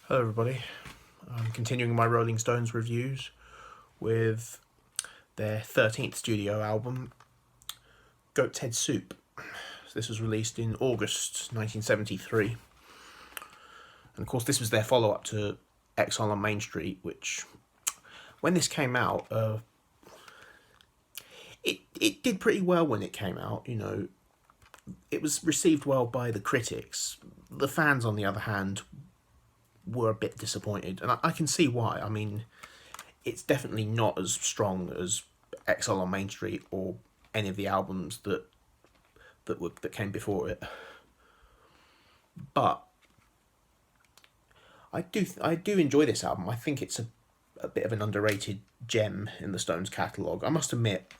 Hello everybody, I'm continuing my Rolling Stones reviews with their 13th studio album, Goat's Head Soup. This was released in August 1973, and of course this was their follow-up to Exile on Main Street, which, when this came out, it did pretty well when it came out. It was received well by the critics. The fans, on the other hand, were a bit disappointed, and I can see why. I mean, it's definitely not as strong as Exile on Main Street or any of the albums that came before it. But I do enjoy this album. I think it's a bit of an underrated gem in the Stones catalogue. I must admit,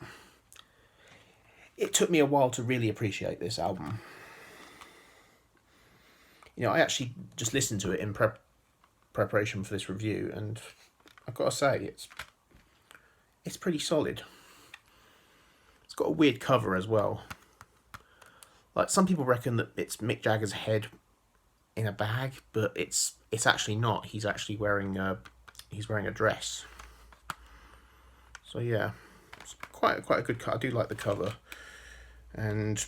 it took me a while to really appreciate this album. I actually just listened to it in preparation for this review, and I've got to say it's pretty solid. It's got a weird cover as well. Like, some people reckon that it's Mick Jagger's head in a bag, but it's actually not. He's actually wearing a dress. So yeah, it's quite a good cut. I do like the cover, and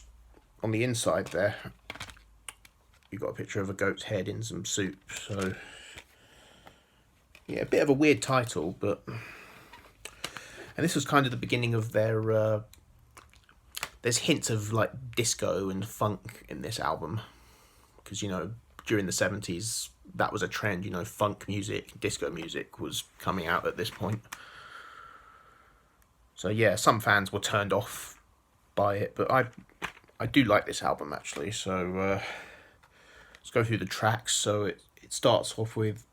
on the inside there, you've got a picture of a goat's head in some soup. So yeah, a bit of a weird title, but and this was kind of the beginning of their. There's hints of like disco and funk in this album, because during the 70s that was a trend. Funk music, disco music was coming out at this point. So yeah, some fans were turned off by it, but I do like this album actually. So let's go through the tracks. So it starts off with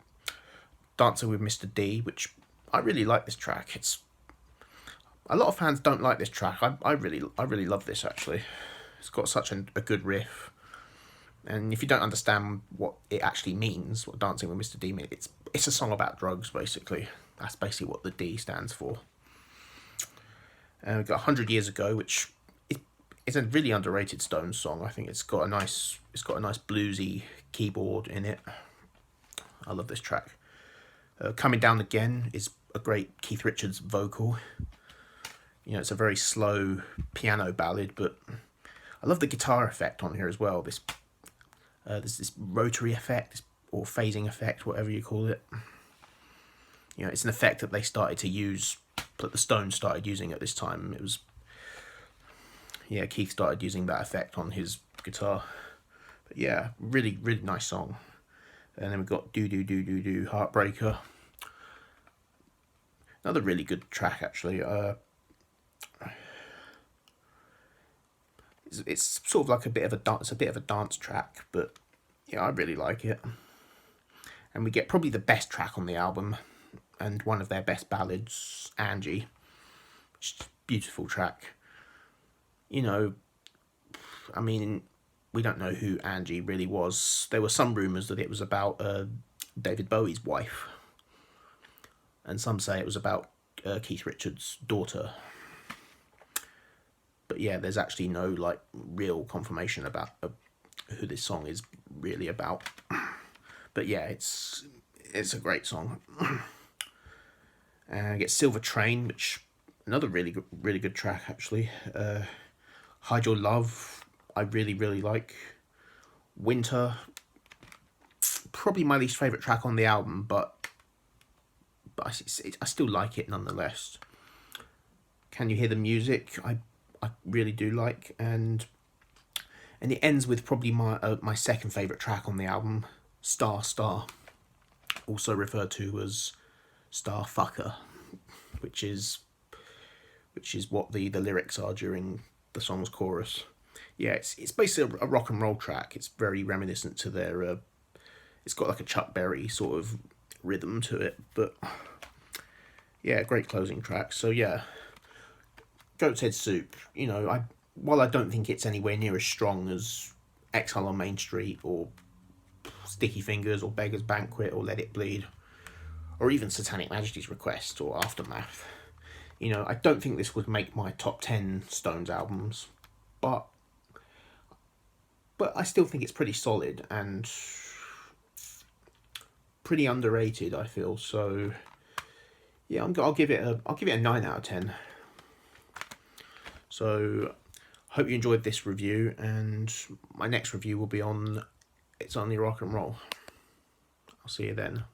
Dancing with Mr. D, which I really like this track. A lot of fans don't like this track. I really love this actually. It's got such a good riff, and if you don't understand what it actually means, what Dancing with Mr. D means, it's a song about drugs basically. That's basically what the D stands for. And we've got 100 Years Ago, which is a really underrated Stones song. I think it's got a nice bluesy keyboard in it. I love this track. Coming Down Again is a great Keith Richards vocal. It's a very slow piano ballad, but I love the guitar effect on here as well. There's this rotary effect, or phasing effect, whatever you call it. It's an effect that they started to use, that the Stones started using at this time. Keith started using that effect on his guitar. But yeah, really, really nice song. And then we've got Do Do Do Do Do, Heartbreaker. Another really good track actually. It's sort of like a bit of a dance track, but yeah, I really like it. And we get probably the best track on the album, and one of their best ballads, Angie, which is a beautiful track. I mean, we don't know who Angie really was. There were some rumours that it was about David Bowie's wife, and some say it was about Keith Richards' daughter. But yeah, there's actually no like real confirmation about who this song is really about. But yeah, it's a great song. And I get Silver Train, which another really good track actually. Hide Your Love, I really like. Winter, probably my least favourite track on the album, but I still like it nonetheless. Can You Hear the Music? I really do like, and it ends with probably my second favourite track on the album, Star Star, also referred to as Star Fucker, which is what the lyrics are during the song's chorus. Yeah, it's basically a rock and roll track. It's very reminiscent to their it's got like a Chuck Berry sort of rhythm to it, but yeah, great closing track. So yeah, Goat's Head Soup, while I don't think it's anywhere near as strong as Exile on Main Street, or Sticky Fingers, or Beggar's Banquet, or Let It Bleed, or even Satanic Majesty's Request, or Aftermath, I don't think this would make my top 10 Stones albums, but I still think it's pretty solid, and pretty underrated, I feel. So yeah, I'll give it a 9 out of 10. So hope you enjoyed this review, and my next review will be on It's Only Rock and Roll. I'll see you then.